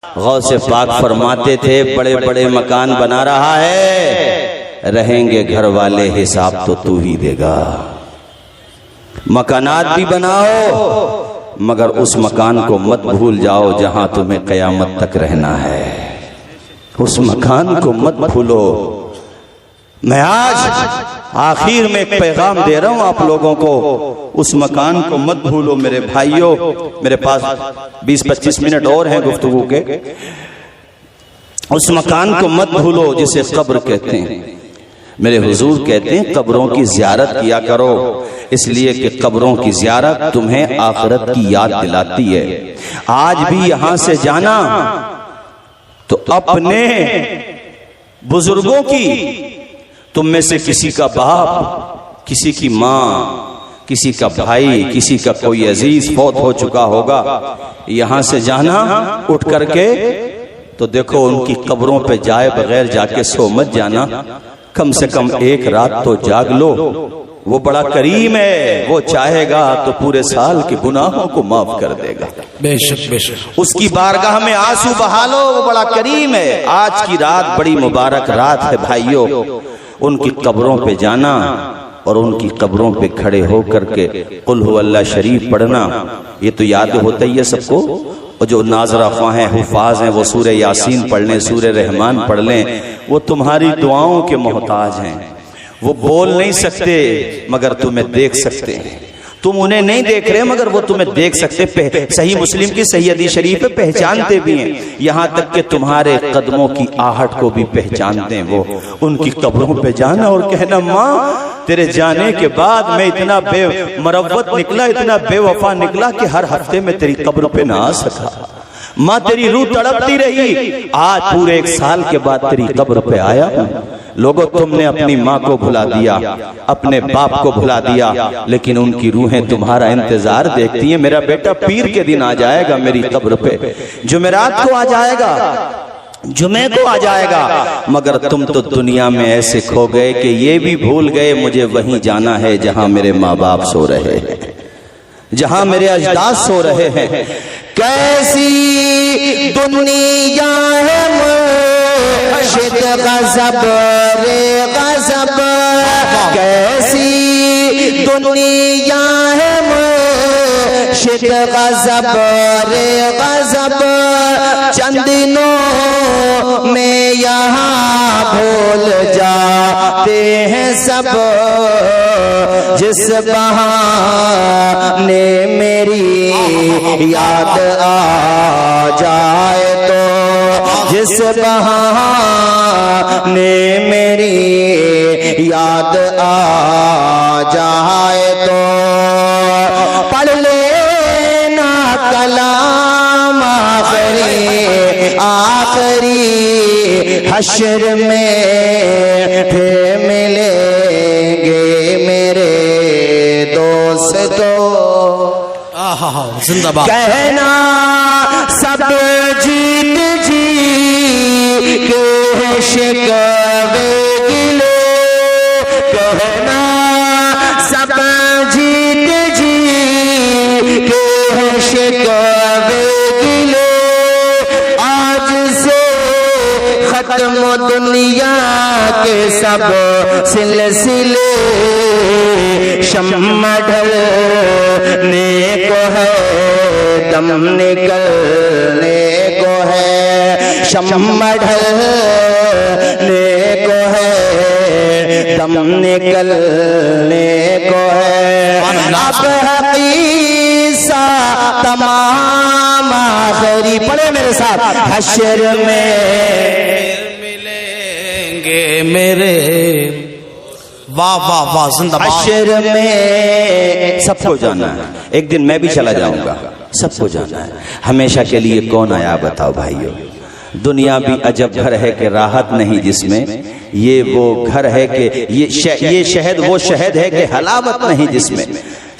गौसे पाक फरमाते थे बड़े बड़े मकान बना रहा है, रहेंगे घर वाले हिसाब तो तू ही देगा। मकानात भी बनाओ मगर उस मकान को मत भूल जाओ जहां तुम्हें कयामत तक रहना है। उस मकान को मत भूलो। मैं आज आखिर में एक पैगाम दे रहा हूं आप लोगों को, उस मकान को मत भूलो मेरे भाइयों। मेरे पास 20-25 मिनट और हैं गुफ्तगू के। उस मकान को मत भूलो जिसे कब्र कहते हैं। मेरे हुजूर कहते हैं कब्रों की ज़ियारत किया करो, इसलिए कि कब्रों की ज़ियारत तुम्हें आखिरत की याद दिलाती है। आज भी यहां से जाना तो अपने बुजुर्गों की, तुम में से किसी का बाप, किसी की माँ, किसी का भाई, किसी का कोई अजीज फौत हो चुका होगा, यहां से जाना उठ करके तो देखो उनकी कब्रों पे जाए बगैर जाके सो मत जाना। कम से कम एक रात तो जाग लो। वो बड़ा करीम है, वो चाहेगा तो पूरे साल के गुनाहों को माफ कर देगा। बेशक बेशक उसकी बारगाह में आंसू बहा लो, वो बड़ा करीम है। आज की रात बड़ी मुबारक रात है भाइयों। उनकी कब्रों पे जाना और उनकी कब्रों पे खड़े होकर के कुल हु अल्लाह शरीफ पढ़ना, ये तो याद होता ही है सबको। और जो नाज़रा ख्वाह हैं, हुफ़ाज़ हैं, वो सूरह यासीन पढ़ लें, सूरह रहमान पढ़ लें। वो तुम्हारी दुआओं के मोहताज हैं। वो बोल नहीं सकते मगर तुम्हें देख सकते हैं। तुम उन्हें नहीं देख रहे मगर वो तुम्हें देख सकते। सही मुस्लिम की सही हदीस शरीफ है, पहचानते भी हैं। यहाँ तक कि तुम्हारे कदमों की आहट को भी पहचानते हैं वो। उनकी कब्रों पे जाना और कहना माँ तेरे जाने के बाद मैं इतना बेमरवत निकला, इतना बेवफा निकला कि हर हफ्ते में तेरी कब्र पे ना आ सका। माँ तेरी रूह तड़पती रही, आज पूरे 1 साल के बाद तेरी कब्र पे आया। लोगों तुमने अपनी माँ को भुला दिया, अपने बाप को भुला दिया, लेकिन उनकी रूहें तुम्हारा इंतजार देखती हैं। मेरा बेटा पीर के दिन आ जाएगा मेरी कब्र पे, जुमेरात को आ जाएगा, जुमे को आ जाएगा, मगर तुम तो दुनिया में ऐसे खो गए कि ये भी भूल गए मुझे वहीं जाना है जहां मेरे माँ बाप सो रहे हैं, जहां मेरे अजदाद सो रहे हैं। कैसी दुनिया है मुर्शिद गज़ब रे गज़ब, कैसी दुनिया है मुर्शिद गज़ब रे गज़ब। चंद दिनों में यहाँ भूल जाते हैं सब, जिस बहाने मेरी याद आ जाए तो, जिस बहाने मेरी याद आ जाए तो, पढ़ लेना कलाम आखिरी आखिरी हश्र में फिर मिलेंगे मेरे दोस्तों। जिंदाबाद। कहना सब जीत जी के शिकवे गिले, कहना सब जीत जी के शिकवे गिले। आज से खत्म दुनिया के सब सिलसिले, शम्मा ढलने को है, दम निकलने को है, शम्मा ढलने को है, दम निकलने को है। अब हकीसा तमाम आखिरी, पढ़े मेरे साथ, हश्र में मिलेंगे मेरे। वाह वाह वाह, जिंदाबाद। हश्र में सबको जाना है, एक दिन मैं भी चला जाऊंगा, सबको जाना है। हमेशा के लिए कौन आया बताओ भाइयों। दुनिया भी अजब घर है कि राहत नहीं जिसमें, ये वो घर है कि ये शहद वो शहद है कि हलावत नहीं जिसमें।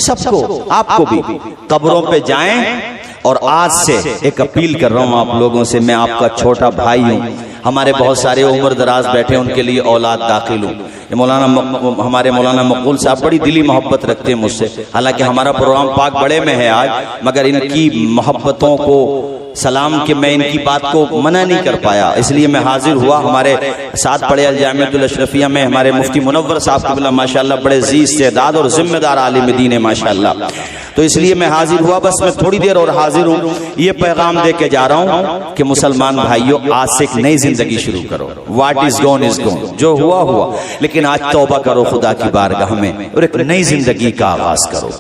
सबको, आपको भी कब्रों पे जाएं। और आज से एक अपील कर रहा हूं आप लोगों से, मैं आपका छोटा भाई हूं। हमारे बहुत सारे उम्र दराज बैठे, उनके लिए औलाद दाखिल हूं। हमारे मौलाना मकबूल साहब बड़ी दिली मोहब्बत रखते हैं मुझसे, हालांकि हमारा प्रोग्राम पाक बड़े में है आज, मगर इनकी मोहब्बतों को सलाम के मैं इनकी बात को मना नहीं कर पाया, इसलिए मैं हाजिर हुआ। हमारे साथ पढ़े अल-जामिअतुल अशरफिया में हमारे मुफ्ती मुनव्वर साहब क़िबला माशाअल्लाह बड़े ज़ीज़ इस्तेदाद और जिम्मेदार आलिम दीन है माशाअल्लाह, तो इसलिए मैं हाजिर हुआ। बस मैं थोड़ी देर और हाजिर हूँ, ये पैगाम दे के जा रहा हूँ कि मुसलमान भाइयों, आज से एक नई जिंदगी शुरू करो। What is gone is gone, जो हुआ हुआ, लेकिन आज तौबा करो खुदा की बारगाह में और एक नई जिंदगी का आगाज करो।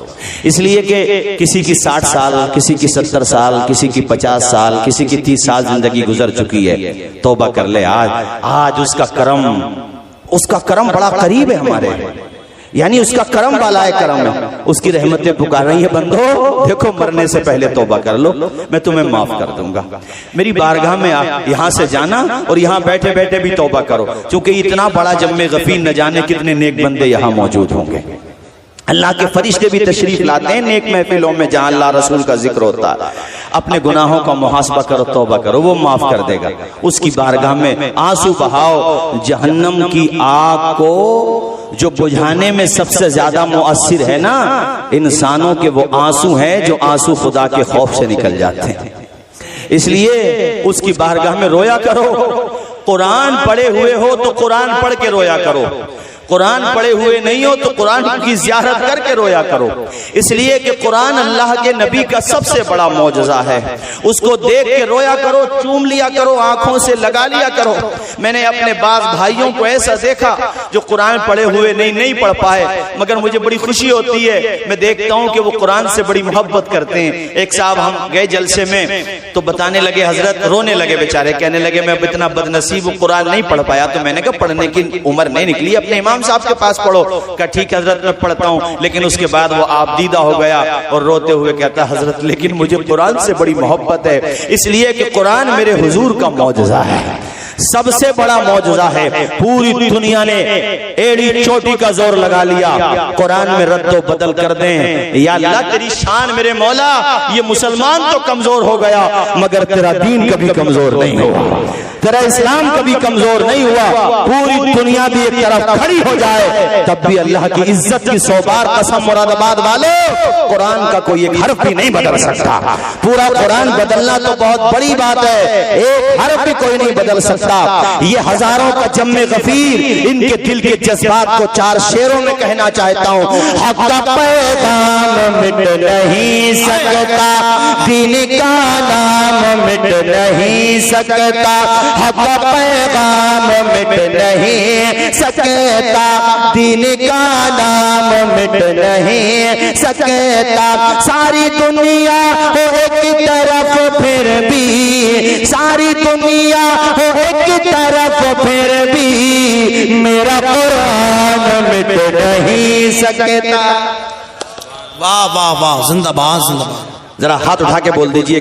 इसलिए कि किसी की 60 साल, किसी की 70 साल, किसी की 50 साल, किसी की 30 साल जिंदगी गुजर चुकी है। तौबा कर ले आज उसका करम बड़ा करीब है हमारे, यानी उसका करम वाला है, करम है, उसकी रहमतें पुकार रही है। बंदो देखो, मरने से पहले तौबा कर लो, मैं तुम्हें माफ कर दूंगा। मेरी बारगाह में यहाँ से जाना और यहाँ बैठे बैठे भी तौबा करो, क्योंकि इतना बड़ा जम्मे गफीर न जाने कितने नेक बंदे यहाँ मौजूद होंगे। अल्लाह के फरिश्ते भी तशरीफ लाते हैं नेक महफिलों में जहाँ अल्लाह रसूल का जिक्र होता है। अपने गुनाहों का मुहासबा करो, तौबा करो, वो माफ कर देगा। उसकी बारगाह में आंसू बहाओ। जहन्नम की आग को जो बुझाने में सबसे ज्यादा मुअस्सिर है ना इंसानों के, वो आंसू हैं, जो आंसू खुदा के खौफ से निकल जाते हैं। इसलिए उसकी बारगाह में रोया करो। कुरान पढ़े हुए हो तो कुरान पढ़ के रोया करो, कुरान पढ़े हुए नहीं हो तो कुरान की ज़ियारत करके रोया करो। इसलिए कि कुरान अल्लाह के नबी का सबसे बड़ा मौजज़ा है, उसको देख के रोया करो, चूम लिया करो, आंखों से लगा लिया करो। मैंने अपने बाज़ भाइयों को ऐसा देखा जो कुरान पढ़े हुए नहीं पढ़ पाए, मगर मुझे बड़ी खुशी होती है, मैं देखता हूँ कि वो कुरान से बड़ी मोहब्बत करते हैं। एक साहब हम गए जलसे में तो बताने लगे, हजरत रोने लगे बेचारे, कहने लगे मैं अब इतना बदनसीब कुरान नहीं पढ़ पाया। तो मैंने कहा पढ़ने की उम्र नहीं निकली, अपने इमाम साहब के पास पढ़ो। कहा ठीक हजरत मैं पढ़ता हूँ। लेकिन उसके बाद वो आबदीदा हो गया और रोते हुए कहता हजरत लेकिन मुझे कुरान से बड़ी मोहब्बत है, इसलिए कि कुरान मेरे हुजूर का मौजज़ा है, सबसे बड़ा मौजज़ा है। पूरी दुनिया ने एड़ी चोटी का जोर लगा लिया कुरान में रद्दो बदल कर दें। या अल्लाह तेरी शान मेरे मौला, ये मुसलमान तो कमजोर हो गया मगर तेरा दीन कभी कमजोर नहीं हुआ, तेरा इस्लाम कभी कमजोर नहीं हुआ। पूरी दुनिया भी एक तरफ खड़ी हो जाए तब भी अल्लाह की इज्जत की 100 बार कसम, मुरादाबाद वालों, कुरान का कोई एक हर्फ भी नहीं बदल सकता। पूरा कुरान बदलना तो बहुत बड़ी बात है, एक हर्फ भी कोई नहीं बदल सकता। ये हजारों का जम्मे गफीर, इनके दिल के जज्बात को 4 शेरों में कहना चाहता हूँ। हक का पैगाम मिट नहीं सकता, दीन का नाम मिट नहीं सकता, हक का पैगाम मिट नहीं सकता, दीन का नाम मिट नहीं सकता। सारी दुनिया हो एक तरफ फिर भी, सारी दुनिया हो एक तरफ फिर भी, मेरा कुरान मिट नहीं सकता। वाह वाह वाह, जिंदाबाद जिंदाबाद। जरा हाथ उठा के बोल दीजिए।